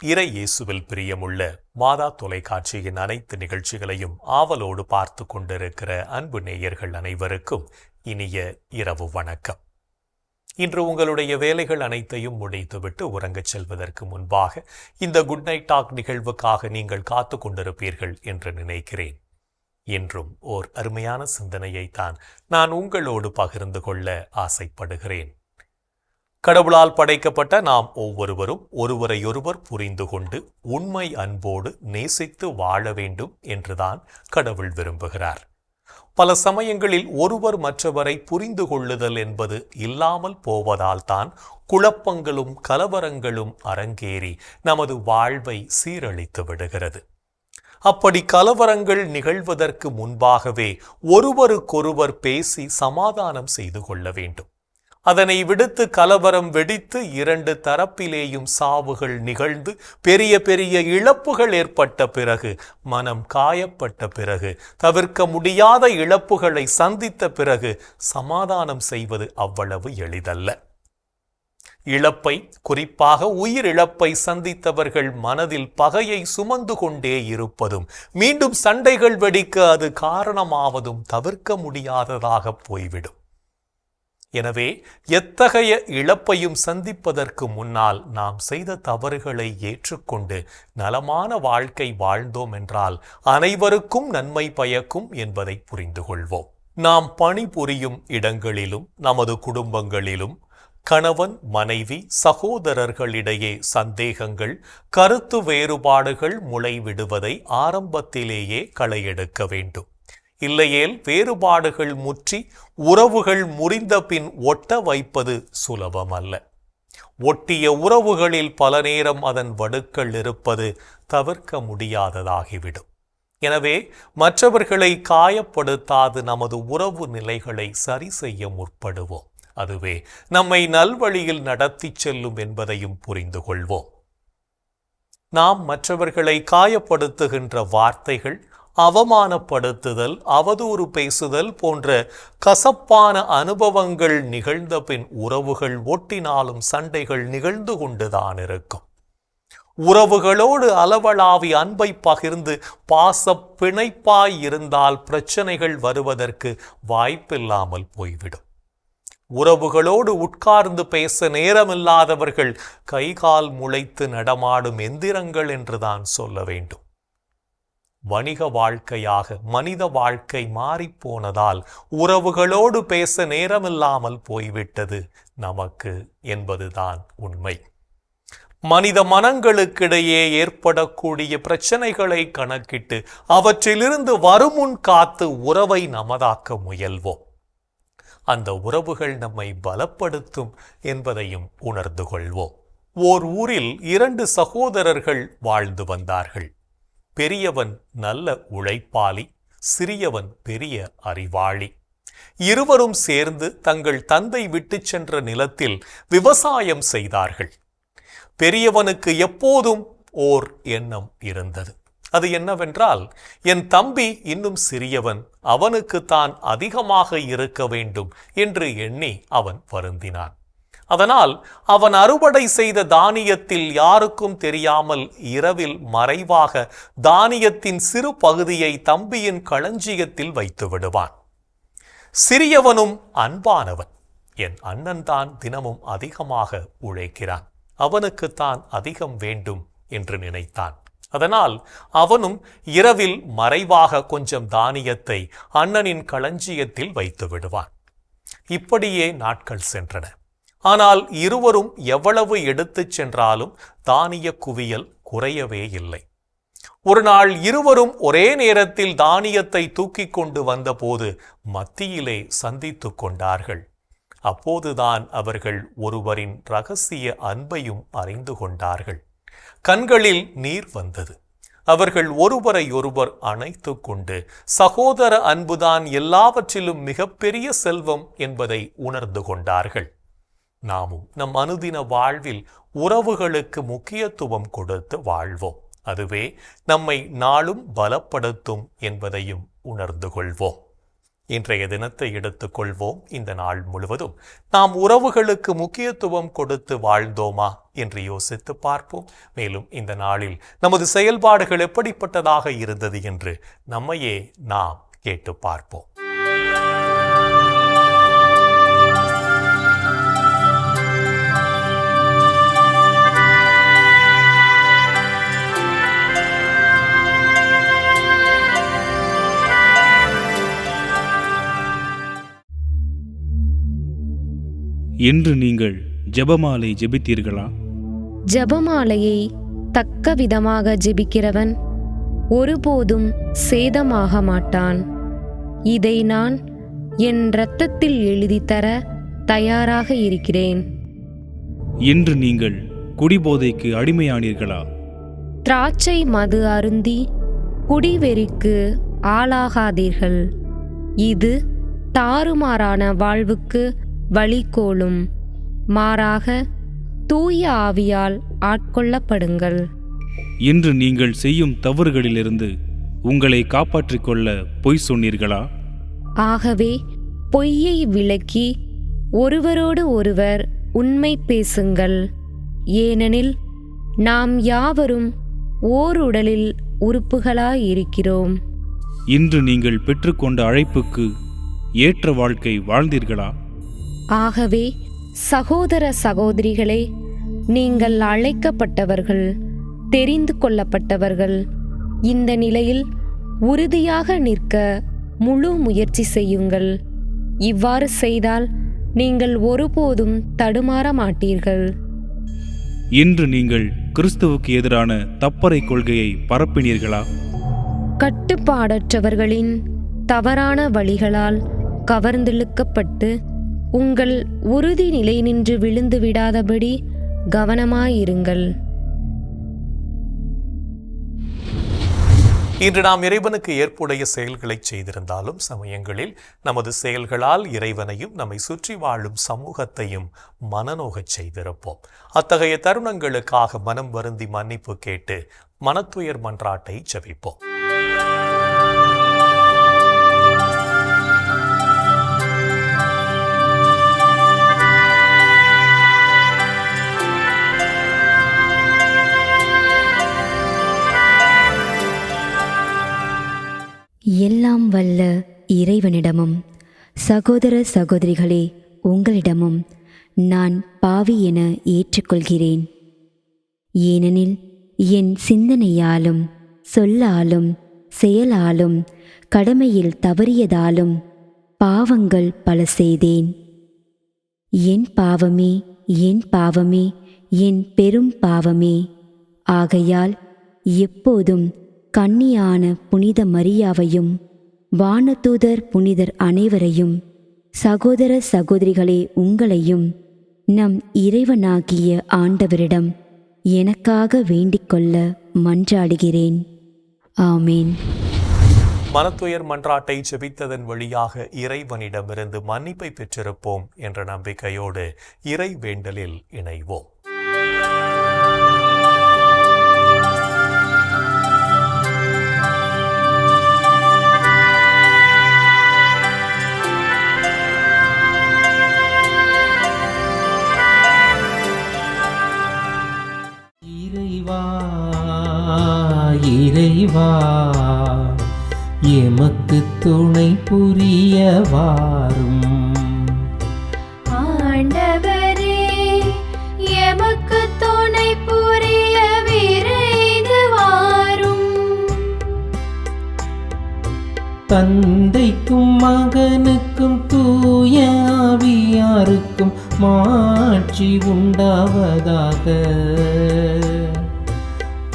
இறை இயேசுவில் பிரியமுள்ள மாதா தொலைக்காட்சியின் அனைத்து நிகழ்ச்சிகளையும் ஆவலோடு பார்த்து கொண்டிருக்கிற அன்பு நேயர்கள் அனைவருக்கும் இனிய இரவு வணக்கம். இன்று உங்களுடைய வேலைகள் அனைத்தையும் முடித்துவிட்டு உறங்கச் செல்வதற்கு முன்பாக இந்த குட் நைட் டாக் நிகழ்வுக்காக நீங்கள் காத்து கொண்டிருப்பீர்கள் என்று நினைக்கிறேன். இன்றும் ஓர் அருமையான சிந்தனையைத்தான் நான் உங்களோடு பகிர்ந்து கொள்ள ஆசைப்படுகிறேன். கடவுளால் படைக்கப்பட்ட நாம் ஒவ்வொருவரும் ஒருவரையொருவர் புரிந்து கொண்டு உண்மை அன்போடு நேசித்து வாழ வேண்டும் என்றுதான் கடவுள் விரும்புகிறார். பல சமயங்களில் ஒருவர் மற்றவரை புரிந்து கொள்ளுதல் என்பது இல்லாமல் போவதால் தான் குழப்பங்களும் கலவரங்களும் அரங்கேறி நமது வாழ்வை சீரழித்து விடுகிறது. அப்படி கலவரங்கள் நிகழ்வதற்கு முன்பாகவே ஒருவருக்கொருவர் பேசி சமாதானம் செய்து கொள்ள வேண்டும். அதனை விடுத்து கலவரம் வெடித்து இரண்டு தரப்பிலேயும் சாவுகள் நிகழ்ந்து பெரிய பெரிய இழப்புகள் ஏற்பட்ட பிறகு, மனம் காயப்பட்ட பிறகு, தவிர்க்க முடியாத இழப்புகளை சந்தித்த பிறகு சமாதானம் செய்வது அவ்வளவு எளிதல்ல. இழப்பை, குறிப்பாக உயிரிழப்பை சந்தித்தவர்கள் மனதில் பகையை சுமந்து கொண்டே இருப்பதும் மீண்டும் சண்டைகள் வெடிக்க அது காரணமாவதும் தவிர்க்க முடியாததாக போய்விடும். எனவே எத்தகைய இழப்பையும் சந்திப்பதற்கு முன்னால் நாம் செய்த தவறுகளை ஏற்றுக்கொண்டு நலமான வாழ்க்கை வாழ்ந்தோம் என்றால் அனைவருக்கும் நன்மை பயக்கும் என்பதை புரிந்து கொள்வோம். நாம் பணிபுரியும் இடங்களிலும் நமது குடும்பங்களிலும் கணவன் மனைவி சகோதரர்களிடையே சந்தேகங்கள், கருத்து வேறுபாடுகள் முளைவிடுவதை ஆரம்பத்திலேயே களையெடுக்க வேண்டும். இல்லையேல் வேறுபாடுகள் முற்றி உறவுகள் முறிந்த பின் ஒட்ட வைப்பது சுலபமல்ல. ஒட்டிய உறவுகளில் பல நேரம் அதன் வடுக்கள் இருப்பது தவிர்க்க முடியாததாகிவிடும். எனவே மற்றவர்களை காயப்படுத்தாது நமது உறவு நிலைகளை சரி செய்ய முற்படுவோம். அதுவே நம்மை நல்வழியில் நடத்தி செல்லும் என்பதையும் புரிந்து கொள்வோம். நாம் மற்றவர்களை காயப்படுத்துகின்ற வார்த்தைகள், அவமானப்படுத்துதல், அவதூறு பேசுதல் போன்ற கசப்பான அனுபவங்கள் நிகழ்ந்த பின் உறவுகள் ஒட்டினாலும் சண்டைகள் நிகழ்ந்து கொண்டுதான் இருக்கும். உறவுகளோடு அளவளாவி அன்பை பகிர்ந்து பாச பிணைப்பாய் இருந்தால் பிரச்சனைகள் வருவதற்கு வாய்ப்பில்லாமல் போய்விடும். உறவுகளோடு உட்கார்ந்து பேச நேரமில்லாதவர்கள் கைகால் முளைத்து நடமாடும் எந்திரங்கள் என்றுதான் சொல்ல வேண்டும். வணிக வாழ்க்கையாக மனித வாழ்க்கை மாறிப்போனதால் உறவுகளோடு பேச நேரமில்லாமல் போய்விட்டது நமக்கு என்பதுதான் உண்மை. மனித மனங்களுக்கிடையே ஏற்படக்கூடிய பிரச்சனைகளை கணக்கிட்டு அவற்றிலிருந்து வருமுன் காத்து உறவை நமதாக்க முயல்வோம். அந்த உறவுகள் நம்மை பலப்படுத்தும் என்பதையும் உணர்ந்து கொள்வோம். ஓர் ஊரில் இரண்டு சகோதரர்கள் வாழ்ந்து வந்தார்கள். பெரியவன் நல்ல உழைப்பாளி, சிறியவன் பெரிய அறிவாளி. இருவரும் சேர்ந்து தங்கள் தந்தை விட்டு சென்ற நிலத்தில் விவசாயம் செய்தார்கள். பெரியவனுக்கு எப்போதும் ஓர் எண்ணம் இருந்தது. அது என்னவென்றால், என் தம்பி இன்னும் சிறியவன், அவனுக்கு தான் அதிகமாக இருக்க வேண்டும் என்று எண்ணி அவன் வருந்தினான். அதனால் அவன் அறுவடை செய்த தானியத்தில் யாருக்கும் தெரியாமல் இரவில் மறைவாக தானியத்தின் சிறு பகுதியை தம்பியின் களஞ்சியத்தில் வைத்து விடுவான். சிறியவனும் அன்பானவன், என் அண்ணன் தான் தினமும் அதிகமாக உழைக்கிறான், அவனுக்குத்தான் அதிகம் வேண்டும் என்று நினைத்தான். அதனால் அவனும் இரவில் மறைவாக கொஞ்சம் தானியத்தை அண்ணனின் களஞ்சியத்தில் வைத்து விடுவான். இப்படியே நாட்கள் சென்றன. ஆனால் இருவரும் எவ்வளவு எடுத்துச் சென்றாலும் தானிய குவியல் குறையவே இல்லை. ஒரு நாள் இருவரும் ஒரே நேரத்தில் தானியத்தை தூக்கி கொண்டு வந்தபோது மத்தியிலே சந்தித்து கொண்டார்கள். அப்போதுதான் அவர்கள் ஒருவரின் இரகசிய அன்பையும் அறிந்து கொண்டார்கள். கண்களில் நீர் வந்தது. அவர்கள் ஒருவரையொருவர் அணைத்து கொண்டு சகோதர அன்புதான் எல்லாவற்றிலும் மிகப்பெரிய செல்வம் என்பதை உணர்ந்து கொண்டார்கள். நாமும் நம் அனுதின வாழ்வில் உறவுகளுக்கு முக்கியத்துவம் கொடுத்து வாழ்வோம். அதுவே நம்மை நாளும் பலப்படுத்தும் என்பதையும் உணர்ந்து கொள்வோம். இன்றைய தினத்தை எடுத்துக்கொள்வோம். இந்த நாள் முழுவதும் நாம் உறவுகளுக்கு முக்கியத்துவம் கொடுத்து வாழ்ந்தோமா என்று யோசித்து பார்ப்போம். மேலும் இந்த நாளில் நமது செயல்பாடுகள் எப்படிப்பட்டதாக இருந்தது என்று நம்மையே நாம் கேட்டு பார்ப்போம். என்று நீங்கள் ஜெபமாலை ஜெபித்தீர்களா? ஜெபமாலையை தக்க விதமாக ஜெபிக்கிறவன் ஒருபோதும் சேதமாக மாட்டான். இதை நான் என் இரத்தத்தில் எழுதித்தர தயாராக இருக்கிறேன். என்று நீங்கள் குடிபோதைக்கு அடிமையானீர்களா? திராட்சை மது அருந்தி குடிவெறிக்கு ஆளாகாதீர்கள். இது தாறுமாறான வாழ்வுக்கு வழிகோலும். மாறாக தூய ஆவியால் ஆட்கொள்ளப்படுங்கள். என்று நீங்கள் செய்யும் தவறுகளிலிருந்து உங்களை காப்பாற்றிக் கொள்ள பொய் சொன்னீர்களா? ஆகவே பொய்யை விலக்கி ஒருவரோடு ஒருவர் உண்மை பேசுங்கள். ஏனெனில் நாம் யாவரும் ஓர் உடலில் உறுப்புகளாயிருக்கிறோம். இன்று நீங்கள் பெற்றுக்கொண்ட அழைப்புக்கு ஏற்ற வாழ்க்கை வாழ்ந்தீர்களா? ஆகவே சகோதர சகோதரிகளே, நீங்கள் அழைக்கப்பட்டவர்கள், தெரிந்து கொள்ளப்பட்டவர்கள். இந்த நிலையில் உறுதியாக நிற்க முழு முயற்சி செய்யுங்கள். இவ்வாறு செய்தால் நீங்கள் ஒருபோதும் தடுமாற மாட்டீர்கள். இன்று நீங்கள் கிறிஸ்துவுக்கு எதிரான தப்பறை கொள்கையை பரப்பினீர்களா? கட்டுப்பாடற்றவர்களின் தவறான வழிகளால் கவர்ந்திழுக்கப்பட்டு உங்கள் உறுதி நிலை நின்று விழுந்து விடாதபடி கவனமாயிருங்கள். இன்று நாம் இறைவனுக்கு ஏற்புடைய செயல்களை செய்திருந்தாலும் சமயங்களில் நமது செயல்களால் இறைவனையும் நம்மை சுற்றி வாழும் சமூகத்தையும் மனநோகச் செய்திருப்போம். அத்தகைய தருணங்களுக்காக மனம் வருந்தி மன்னிப்பு கேட்டு மனத்துயர் மன்றாட்டை ஜெபிப்போம். எல்லாம் வல்ல இறைவனிடமும் சகோதர சகோதரிகளே உங்களிடமும் நான் பாவி என ஏற்றுக்கொள்கிறேன். ஏனெனில் என் சிந்தனையாலும் சொல்லாலும் செயலாலும் கடமையில் தவறியதாலும் பாவங்கள் பல செய்தேன். என் பாவமே, என் பாவமே, என் பெரும் பாவமே. ஆகையால் எப்போதும் கன்னியான புனித மரியாவையும் வானதூதர் புனிதர் அனைவரையும் சகோதர சகோதரிகளே உங்களையும் நம் இறைவனாகிய ஆண்டவரிடம் எனக்காக வேண்டிக்கொள்ள மன்றாடுகிறேன். ஆமேன். மனத்துயர் மன்றாட்டை ஜெபித்ததன் வழியாக இறைவனிடமிருந்து மன்னிப்பை பெற்றிருப்போம் என்ற நம்பிக்கையோடு இறை வேண்டலில் இணைவோம். இறைவா, எமக்கு துணை புரிய வாரும். ஆண்டவரே, எமக்கு துணை புரிய விரைந்து வாரும். தந்தைக்கும் மகனுக்கும் தூய ஆவியாருக்கும் மாட்சி உண்டாவதாக.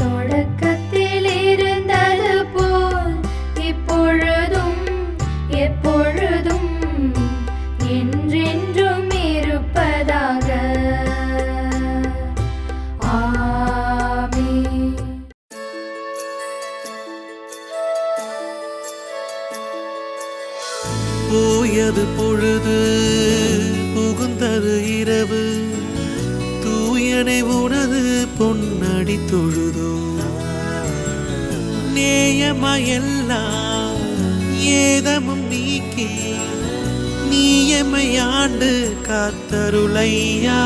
தொடக்கத்தில் இருந்தது போல் இப்பொழுதும் எப்பொழுதும் என்றென்றும் இருப்பதாக. ஆமென். போயது பொழுது புகுந்தது இரவு, தூயனை உனது பொன்னடி தொழுதோ. நேயமாயெல்லாம் ஏதமும் நீக்கி நீ எம்மை ஆண்டு காத்தருளையா.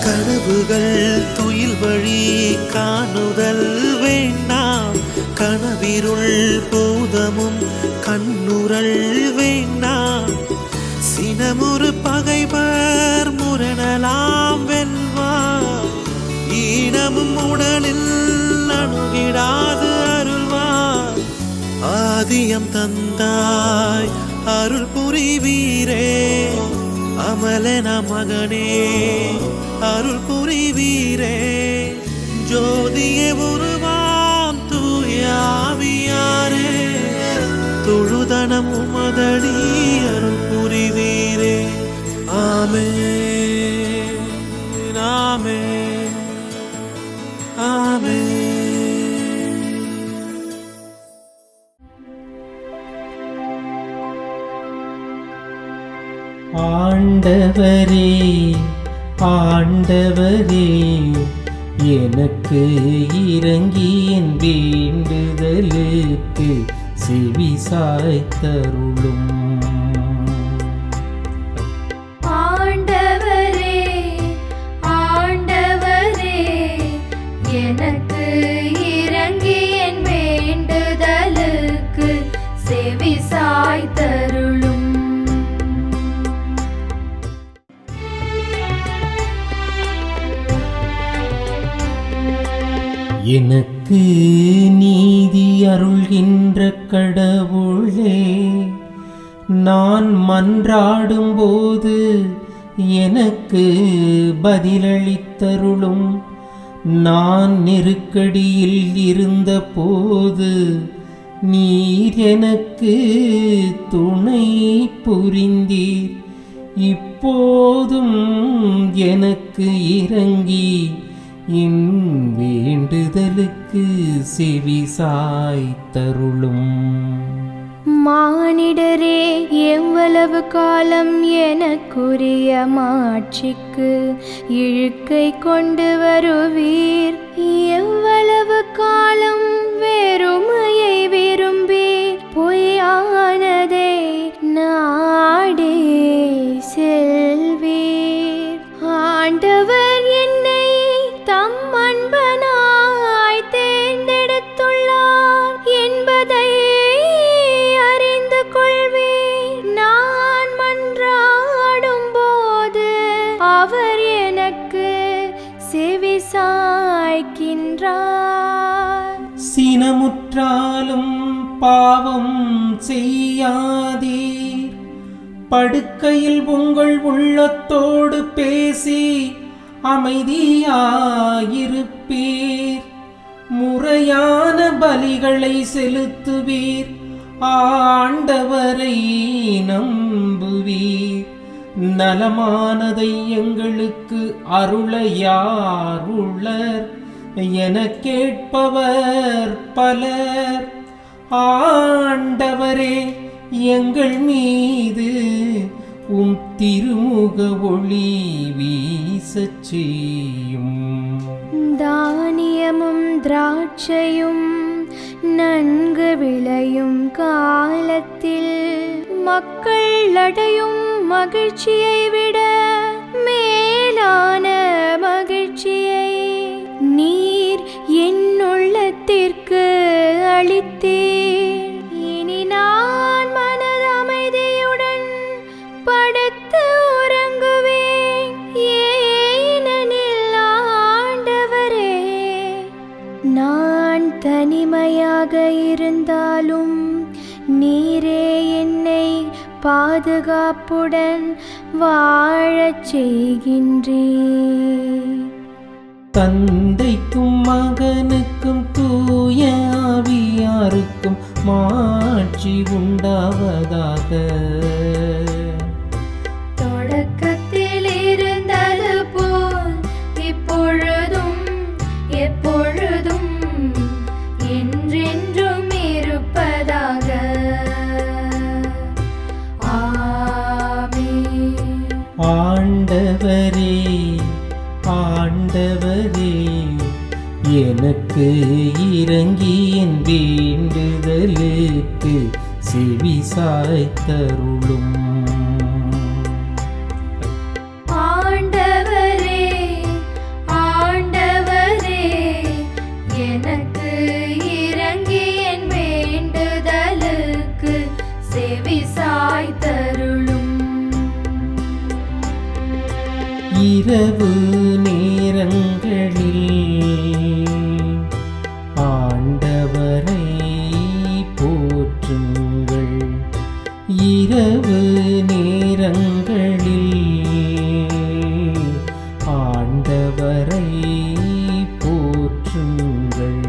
கனவுகள் துயில் வழி காணுதல் வேண்டாம், கனவிருள் பூதமும் கண்ணுரல் வேண்டாம். சினமுறு பகைவர் முரணலாம் வெல்வார், ஈனமும் உடலில் அணுகிடாது அருள்வார். ஆதியம் தந்தாய் அருள் புரிவீரே, அமலன மகனே அருள் புரிவீரே. ஜோதியே உருவாம் தூயாவியாரே, தொழுதனம் உமதடி அருள் புரிவீரே. ஆமென் ஆமென் ஆமென். ஆண்டவரே ஆண்டவரே, எனக்கு இறங்கி என் வேண்டுதலுக்கு செவி சாய்த்தருளும். ஆண்டவரே ஆண்டவரே, எனக்கு இறங்கி என் வேண்டுதலுக்கு செவி சாய்த்தருளும். எனக்கு நீதி அருள்கின்ற கடவுளே, நான் மன்றாடும் போது எனக்கு பதிலளித்தருளும். நான் நெருக்கடியில் இருந்த போது நீர் எனக்கு துணை புரிந்தீர். இப்போதும் எனக்கு இறங்கி என் வேண்டுதலுக்கு செவி சாய்த்தருளும். மானிடரே, எவ்வளவு காலம் எனக்குரிய மாட்சிக்கு இழுக்கை கொண்டு வருவீர்? எவ்வளவு காலம் வெறுமையை விரும்பி பொய்யானதை நாடே செல்வீர்? ஆண்டவர் என்னை தம் அன்பனாய் தேர்ந்தெடுத்துள்ளார் என்பதை அறிந்து கொள்வேன். நான் மன்றாடும் போது அவர் எனக்கு செவி சாய்க்கின்றார். சினமுற்றாலும் பாவம் செய்யாதீர். படுக்கையில் உங்கள் உள்ளத்தோடு பேசி அமைதியாயிருப்பீர். முறையான பலிகளை செலுத்துவீர். ஆண்டவரை நம்புவீர். நலமானதை எங்களுக்கு அருள யார் உள்ளர் என கேட்பவர் பலர். ஆண்டவரே, எங்கள் மீது உம் திருமுக ஒளி வீசச் செய்யும். தானியமும் திராட்சையும் நன்கு விளையும் காலத்தில் மக்கள் அடையும் மகிழ்ச்சியை விட மேலான மகிழ்ச்சியை நீர் என் உள்ளத்திற்கு அளித்தீர். இனி நான் மனது அமைதியுடன் படுத்து உறங்குவேன். ஏனெனில் ஆண்டவரே, நான் தனிமையாக இருந்தாலும் நீரே என்னை பாதுகாப்புடன் வாழச் செய்கின்றீர். தந்தைக்கும் மகனுக்கும் தூய ஆவியாருக்கும் மாட்சி உண்டாவதாக. தொடக்கத்தில் இருந்தது போல் இப்பொழுதும் எப்பொழுதும் என்றென்றும் இருப்பதாக. ஆமென். ஆண்டவரே ஆண்டவரே, எனக்கு இறங்கி என் வேண்டுதலுக்கு செவி சாய்த்தருளும். ஆண்டவரே ஆண்டவரே எனக்கு இறங்கி என் வேண்டுதலுக்கு செவி சாய்த்தருளும். இரவு நேரங்களில் ஆண்டவரை போற்றுங்கள். இரவு நேரங்களில் ஆண்டவரை போற்றுங்கள்.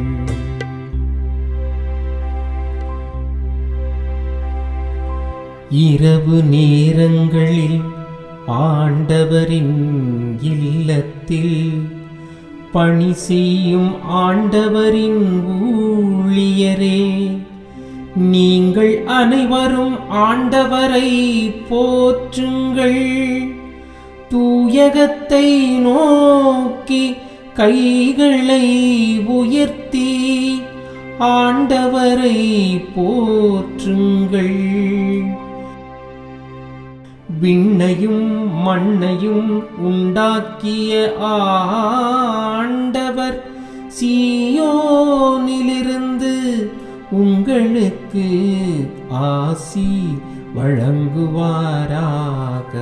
இரவு நேரங்களில் ஆண்டவரின் இல்லத்தில் பணி செய்யும் ஆண்டவரின் ஊழியரே, நீங்கள் அனைவரும் ஆண்டவரை போற்றுங்கள். தூயகத்தை நோக்கி கைகளை உயர்த்தி ஆண்டவரை போற்றுங்கள். விண்ணையும் மண்ணையும் உண்டாக்கிய ஆண்டவர் சீயோனிலிருந்து உங்களுக்கு ஆசி வழங்குவாராக.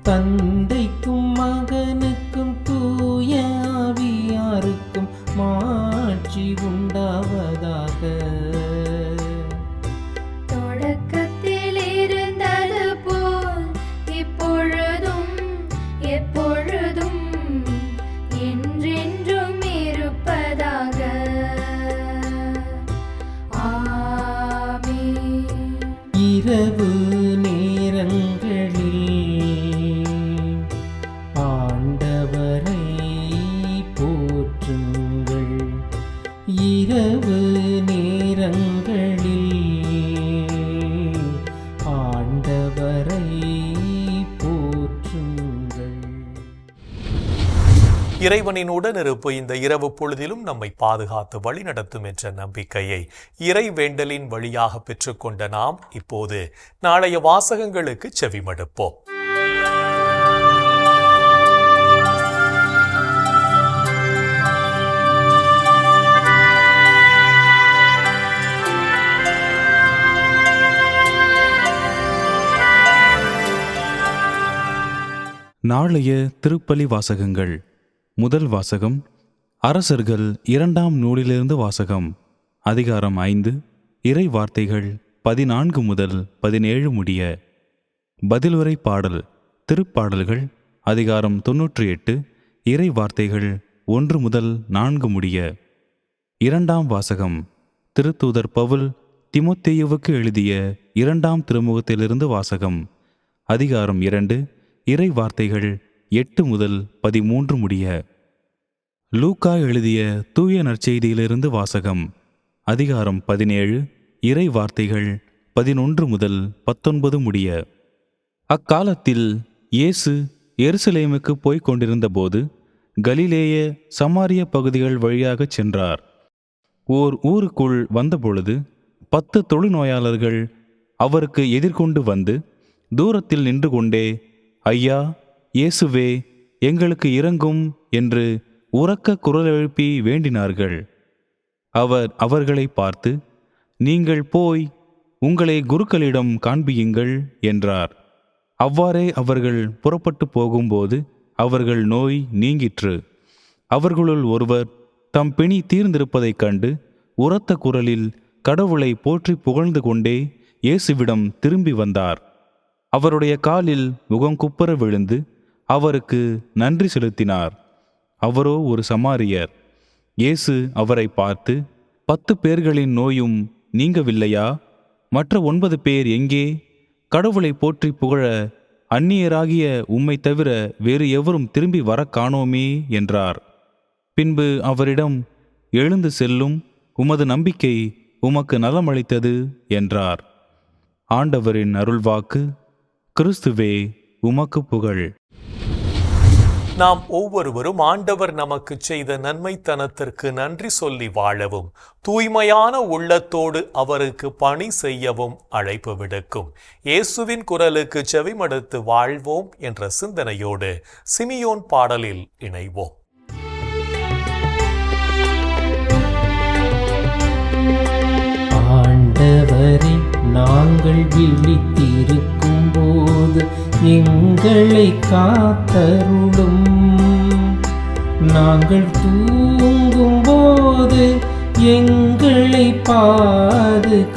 தந்தைக்கும் மகனுக்கும் தூய ஆவியாருக்கும் மாட்சி உண்டாவதாக. தொடக்கத்தில் இருந்தது போல் இப்பொழுதும் எப்பொழுதும் என்றென்றும் இருப்பதாக. ஆமென். இரவு நேரங்களில் ஆண்டவரை போற்றுங்கள். இரவு நேரங்களில் ஆண்டவரை போற்றுங்கள். இறைவனின் உடனிருப்பு இந்த இரவு பொழுதிலும் நம்மை பாதுகாத்து வழிநடத்தும் என்ற நம்பிக்கையை இறை வேண்டலின் வழியாக பெற்றுக்கொண்ட நாம் இப்போது நாளைய வாசகங்களுக்கு செவிமடுப்போம். நாளைய திருப்பலி வாசகங்கள். முதல் வாசகம் அரசர்கள் 2ஆம் நூலிலிருந்து வாசகம். அதிகாரம் 5, இறை வார்த்தைகள் 14 முதல் 17 முடிய. பதிலுரை பாடல். திருப்பாடல்கள் அதிகாரம் 98, இறை வார்த்தைகள் 1 முதல் 4 முடிய. 2ஆம் வாசகம் திருத்தூதர் பவுல் திமோத்தேயுவுக்கு எழுதிய 2ஆம் திருமுகத்திலிருந்து வாசகம். அதிகாரம் 2, இறை வார்த்தைகள் 8 முதல் 13 முடிய. லூக்கா எழுதிய தூய நற்செய்தியிலிருந்து வாசகம். அதிகாரம் 17, இறை வார்த்தைகள் 11 முதல் 19 முடிய. அக்காலத்தில் இயேசு எருசலேமுக்கு போய்க் கொண்டிருந்தபோது கலிலேய சமாரிய பகுதிகள் வழியாகச் சென்றார். ஓர் ஊருக்குள் வந்தபொழுது 10 தொழுநோயாளர்கள் அவருக்கு எதிர்கொண்டு வந்து தூரத்தில் நின்று கொண்டே, ஐயா, இயேசுவே, எங்களுக்கு இரங்கும் என்று உரக்க குரல் எழுப்பி வேண்டினார்கள். அவர் அவர்களை பார்த்து, நீங்கள் போய் உங்களை குருக்களிடம் காண்பியுங்கள் என்றார். அவ்வாறே அவர்கள் புறப்பட்டு போகும்போது அவர்கள் நோய் நீங்கிற்று. அவர்களுள் ஒருவர் தம் பிணி தீர்ந்திருப்பதைக் கண்டு உரத்த குரலில் கடவுளை போற்றி புகழ்ந்து கொண்டே இயேசுவிடம் திரும்பி வந்தார். அவருடைய காலில் முகங்குப்புற விழுந்து அவருக்கு நன்றி செலுத்தினார். அவரோ ஒரு சமாரியர். இயேசு அவரை பார்த்து, 10 பேர்களின் நோயும் நீங்கவில்லையா? மற்ற 9 பேர் எங்கே? கடவுளை போற்றி புகழ அந்நியராகிய உம்மை தவிர வேறு எவரும் திரும்பி வர காணோமே என்றார். பின்பு அவரிடம், எழுந்து செல்லும், உமது நம்பிக்கை உமக்கு நலமளித்தது என்றார். ஆண்டவரின் அருள்வாக்கு. கிறிஸ்துவே, உமக்கு புகழ். நாம் ஒவ்வொருவரும் ஆண்டவர் நமக்கு செய்த நன்மைத்தனத்திற்கு நன்றி சொல்லி வாழவும் தூய்மையான உள்ளத்தோடு அவருக்கு பணி செய்யவும் அழைப்பு விடுக்கும் இயேசுவின் குரலுக்கு செவிமடுத்து வாழ்வோம் என்ற சிந்தனையோடு சிமியோன் பாடலில் இணைவோம். ஆண்டவரே, நாங்கள் விழித்திருக்கும் போது எங்களை காத்தருளும். நாங்கள் தூங்கும் போது எங்களை பாதுகாத்தருளும்.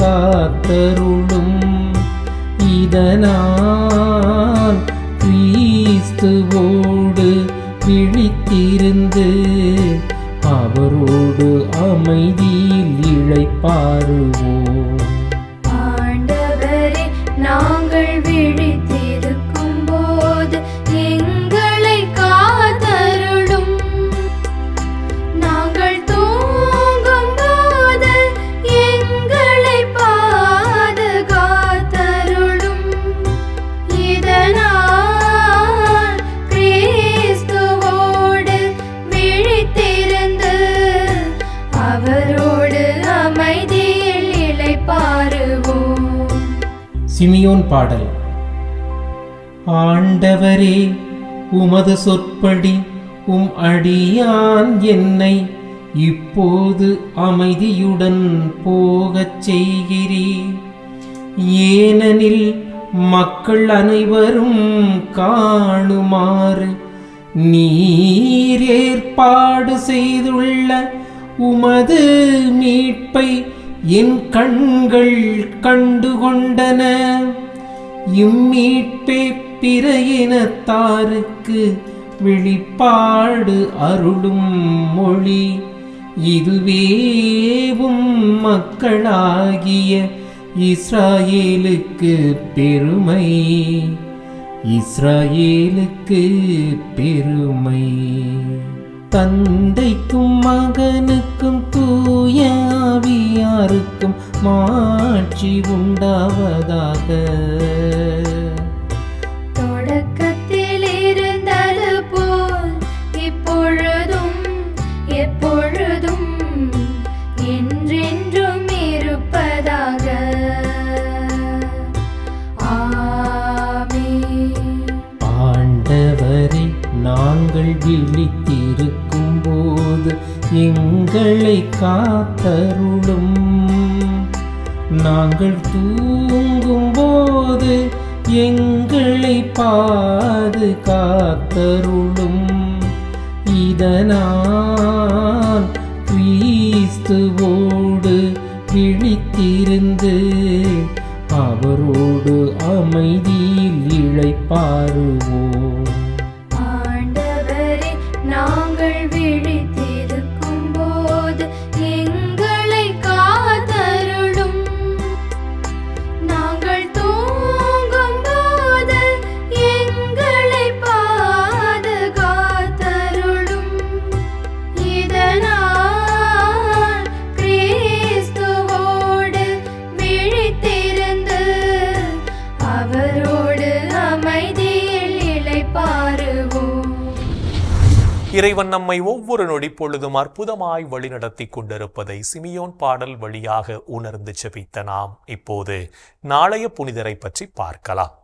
இதனால் கிறிஸ்துவோடு விழித்திருந்து அவரோடு அமைதியில் இளைப்பாறுவோம். ஆண்டவரே, நாங்கள் விழித்திருக்கும் போது எங்களை காத்தருளும். நாங்கள் தூங்கும் போது எங்களை பாதுகாத்தருளும். இதனால் கிறிஸ்துவோடு விழித்திருந்து அவரோடு அமைதியில் இளைப்பாறுவோம். சிமியோன் பாடல். ஆண்டவரே, உமது சொற்படி அடியான் என்னை இப்போது அமைதியுடன் போகச் செய்கிறீர். ஏனெனில் மக்கள் அனைவரும் காணுமாறு நீர் ஏற்பாடு செய்துள்ள உமது மீட்பை என் கண்கள் கண்டுகொண்டன. இம்மீட்பே பிற இனத்தாருக்கு வெளிப்பாடு அருளும் மொழி. இதுவேவும் மக்களாகிய இஸ்ராயேலுக்கு பெருமை. இஸ்ராயேலுக்கு பெருமை. தந்தைக்கும் மகனுக்கும் தூய ஆவியாருக்கும் மாட்சி உண்டாவதாக. தொடக்கத்தில் இருந்தது போல் இப்பொழுதும் எப்பொழுதும் என்றென்றும் இருப்பதாக. ஆமென். ஆண்டவரே, நாங்கள் விழித்திருக்கும் போது எங்களை காத்தருளும். நாங்கள் தூங்கும் போது எங்களை பாதுகாத்தருளும். இதனால் கிறிஸ்துவோடு விழித்திருந்து அவரோடு அமைதியில் இளைப்பாறுவோம். ஆண்டவரே, நாங்கள் விழித்திருக்கும் போது எங்களை காத்தருளும். நாங்கள் தூங்கும் போது எங்களை பாதுகாத்தருளும். இதனால் கிறிஸ்துவோடு விழித்திருந்து அவரோடு அமைதியில் இளைப்பாறுவோம். இறைவன் நம்மை ஒவ்வொரு நொடி பொழுதும் அற்புதமாய் வழிநடத்தி கொண்டிருப்பதை சிமியோன் பாடல் வழியாக உணர்ந்து செபித்த நாம் இப்போது நாளைய புனிதரை பற்றி பார்க்கலாம்.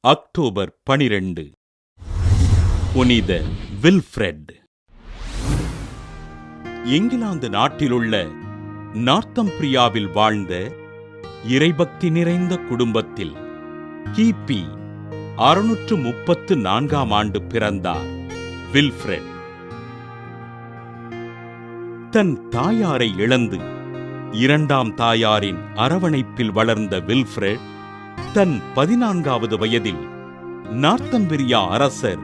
அக்டோபர் 12. புனித வில்ஃப்ரெட். இங்கிலாந்து நாட்டிலுள்ள நார்த்தம்பிரியாவில் வாழ்ந்த இறைபக்தி நிறைந்த குடும்பத்தில் கிபி 634ஆம் ஆண்டு பிறந்தார் வில்ஃப்ரெட். தன் தாயாரை இழந்து இரண்டாம் தாயாரின் அரவணைப்பில் வளர்ந்த வில்ஃப்ரெட் தன் 14வது வயதில் நார்த்தம்பிரியா அரசர்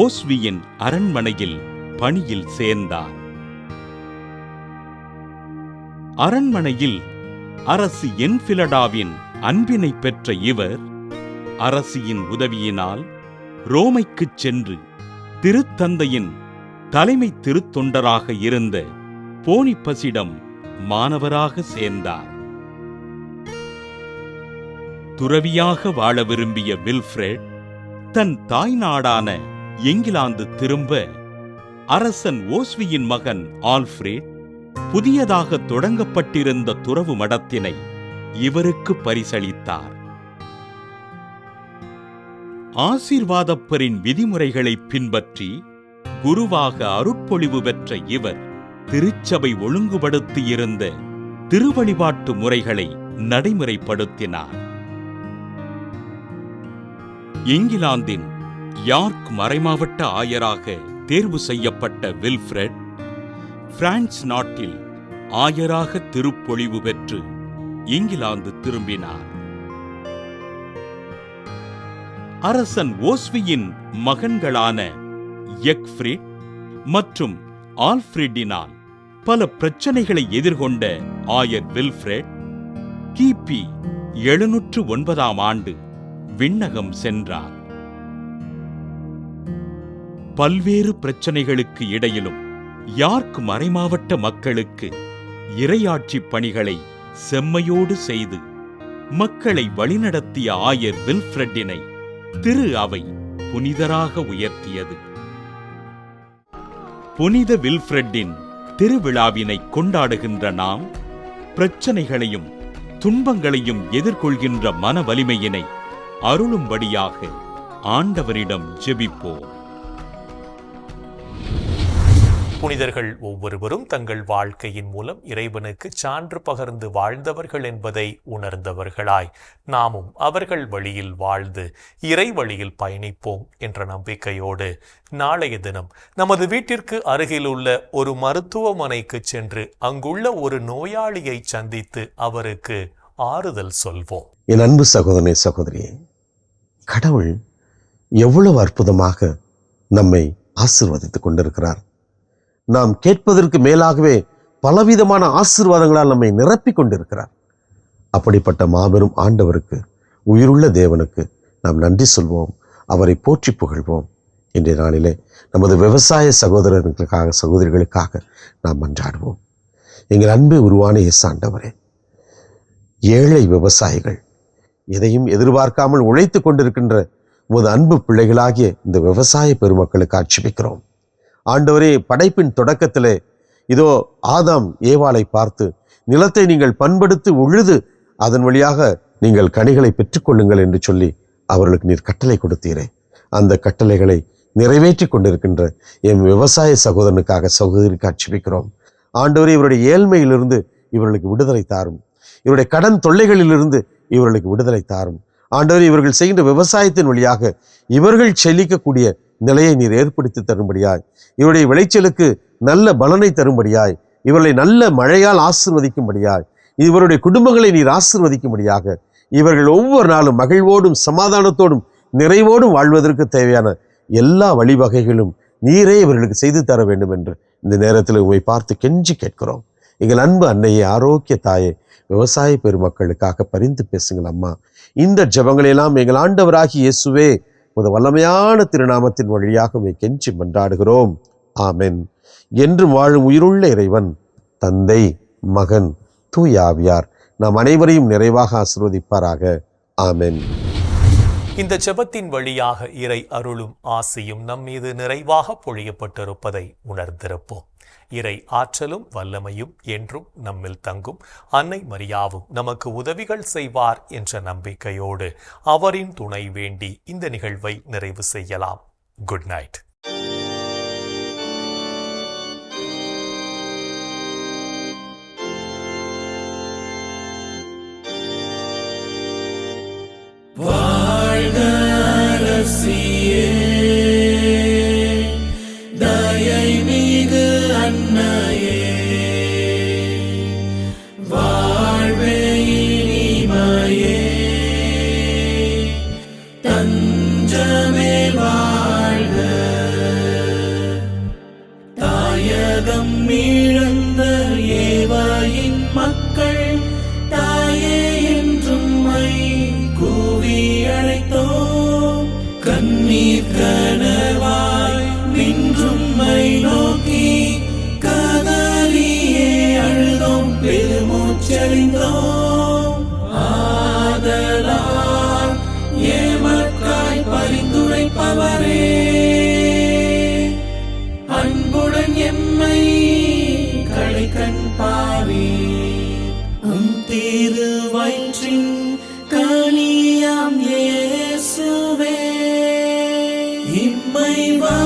ஓஸ்வியின் அரண்மனையில் பணியில் சேர்ந்தார். அரண்மனையில் அரசி என்ஃபிலடாவின் அன்பினை பெற்ற இவர் அரசியின் உதவியினால் ரோமைக்குச் சென்று திருத்தந்தையின் தலைமை திருத்தொண்டராக இருந்த போனிபஸிடம் மாணவராக சேர்ந்தார். துறவியாக வாழ விரும்பிய வில்ஃபிரெட் தன் தாய்நாடான இங்கிலாந்து திரும்ப அரசன் ஓஸ்வியின் மகன் ஆல்ஃபிரட் புதியதாக தொடங்கப்பட்டிருந்த துறவு மடத்தினை இவருக்கு பரிசளித்தார். ஆசீர்வாதப்பரின் விதிமுறைகளை பின்பற்றி குருவாக அருட்பொழிவு பெற்ற இவர் திருச்சபை ஒழுங்குபடுத்தியிருந்த திருவழிபாட்டு முறைகளை நடைமுறைப்படுத்தினார். இங்கிலாந்தின் யார்க் மறைமாவட்ட ஆயராக தேர்வு செய்யப்பட்ட வில்ஃபிரெட் பிரான்ஸ் நாட்டில் ஆயராக திருப்பொழிவு பெற்று இங்கிலாந்து திரும்பினார். அரசன் ஓஸ்வியின் மகன்களான எக்ஃப்ரிட் மற்றும் ஆல்ஃபிரிடினால் பல பிரச்சனைகளை எதிர்கொண்ட ஆயர் வில்ஃபிரெட் கிபி 709 ஆண்டு விண்ணகம் சென்றார். பல்வேறு பிரச்சனைகளுக்கு இடையிலும் யார்க் மறைமாவட்ட மக்களுக்கு இறையாட்சி பணிகளை செம்மையோடு செய்து மக்களை வழிநடத்திய ஆயர் வில்ஃபிரெட்டினை திரு அவை புனிதராக உயர்த்தியது. புனித வில்ஃபிரெட்டின் திருவிழாவினை கொண்டாடுகின்ற நாம் பிரச்சனைகளையும் துன்பங்களையும் எதிர்கொள்கின்ற மன வலிமையினை அருளும்படியாக ஆண்டவரிடம் ஜெபிப்போம். புனிதர்கள் ஒவ்வொருவரும் தங்கள் வாழ்க்கையின் மூலம் இறைவனுக்கு சான்று பகர்ந்து வாழ்ந்தவர்கள் என்பதை உணர்ந்தவர்களாய் நாமும் அவர்கள் வழியில் வாழ்ந்து இறை வழியில் பயணிப்போம் என்ற நம்பிக்கையோடு நாளைய தினம் நமது வீட்டிற்கு அருகிலுள்ள ஒரு மருத்துவமனைக்கு சென்று அங்குள்ள ஒரு நோயாளியை சந்தித்து அவருக்கு ஆறுதல் சொல்வோம். என் அன்பு சகோதரனே, சகோதரியே, கடவுள் எவ்வளவு அற்புதமாக நம்மை ஆசீர்வதித்துக் கொண்டிருக்கிறார். நாம் கேட்பதற்கு மேலாகவே பலவிதமான ஆசீர்வாதங்களால் நம்மை நிரப்பிக் கொண்டிருக்கிறார். அப்படிப்பட்ட மாபெரும் ஆண்டவருக்கு, உயிருள்ள தேவனுக்கு நாம் நன்றி சொல்வோம், அவரை போற்றி புகழ்வோம். இன்றைய நாளிலே நமது விவசாய சகோதரர்களுக்காக, சகோதரிகளுக்காக நாம் மன்றாடுவோம். எங்கள் அன்பு உருவான இயேசு ஆண்டவரே, ஏழை விவசாயிகள் எதையும் எதிர்பார்க்காமல் உழைத்து கொண்டிருக்கின்ற உமது அன்பு பிள்ளைகளாகிய இந்த விவசாய பெருமக்களுக்கு ஆட்சேபிக்கிறோம். ஆண்டவரே, படைப்பின் தொடக்கத்திலே இதோ ஆதாம் ஏவாளை பார்த்து நிலத்தை நீங்கள் பண்படுத்தி உழுது அதன் வழியாக நீங்கள் கனிகளை பெற்றுக்கொள்ளுங்கள் என்று சொல்லி அவர்களுக்கு நீர் கட்டளை கொடுத்தீரே. அந்த கட்டளைகளை நிறைவேற்றி கொண்டிருக்கின்ற என் விவசாய சகோதரனுக்காக, சகோதரிக்கு ஆட்சேபிக்கிறோம். ஆண்டவரே, இவருடைய ஏழ்மையிலிருந்து இவர்களுக்கு விடுதலை தாரும். இவருடைய கடன் தொல்லைகளிலிருந்து இவர்களுக்கு விடுதலை தாரும். ஆண்டவரே, இவர்கள் செய்கின்ற விவசாயத்தின் வழியாக இவர்கள் செழிக்கக்கூடிய நிலையை நீர் ஏற்படுத்தி தரும்படியாய், இவருடைய விளைச்சலுக்கு நல்ல பலனை தரும்படியாய், இவர்களை நல்ல மழையால் ஆசீர்வதிக்கும்படியாய், இவருடைய குடும்பங்களை நீர் ஆசீர்வதிக்கும்படியாக, இவர்கள் ஒவ்வொரு நாளும் மகிழ்வோடும் சமாதானத்தோடும் நிறைவோடும் வாழ்வதற்கு தேவையான எல்லா வழிவகைகளும் நீரே இவர்களுக்கு செய்து தர வேண்டும் என்று இந்த நேரத்தில் உம்மை பார்த்து கெஞ்சி கேட்கிறோம். எங்கள் அன்பு அன்னையே, ஆரோக்கிய தாயே, விவசாய பெருமக்களுக்காக பரிந்து பேசுங்கள் அம்மா. இந்த ஜெபங்களெல்லாம் எங்கள் ஆண்டவராகி இயேசுவே உமது வல்லமையான திருநாமத்தின் வழியாக உம்மை கெஞ்சி மன்றாடுகிறோம். ஆமென். என்று வாழும் உயிருள்ள இறைவன் தந்தை, மகன், தூய ஆவியார் நாம் அனைவரையும் நிறைவாக ஆசீர்வதிப்பாராக. ஆமென். இந்த ஜெபத்தின் வழியாக இறை அருளும் ஆசியும் நம்மீது நிறைவாக பொழியப்பட்டிருப்பதை உணர்ந்திருப்போம். இறை ஆற்றலும் வல்லமையும் என்றும் நம்மில் தங்கும். அன்னை மரியாவும் நமக்கு உதவிகள் செய்வார் என்ற நம்பிக்கையோடு அவரின் துணை வேண்டி இந்த நிகழ்வை நிறைவு செய்யலாம். Good night. வாழ்க அரசியே, தயை மிகு அன்னையே, வாழ்வே இனிமையே, தஞ்சமே வாழ்க. தாயகம் இழந்த ஏவாயின் மக்கள் தாயே என்றும் கூவி அழைத்தோம். கண்ணி நீர் கனவாய் நின்றும்மை நோக்கி கதறியே அழுதோம் பெருமூச்செறிந்தோம். ஆதலால் ஏமக்காய் பரிந்துரைப்பவரே, அன்புடன் எம்மை கடைக்கண் பாரே. திரு வயிற்றின் கனியாம் இயேசுவே, இம்மை வா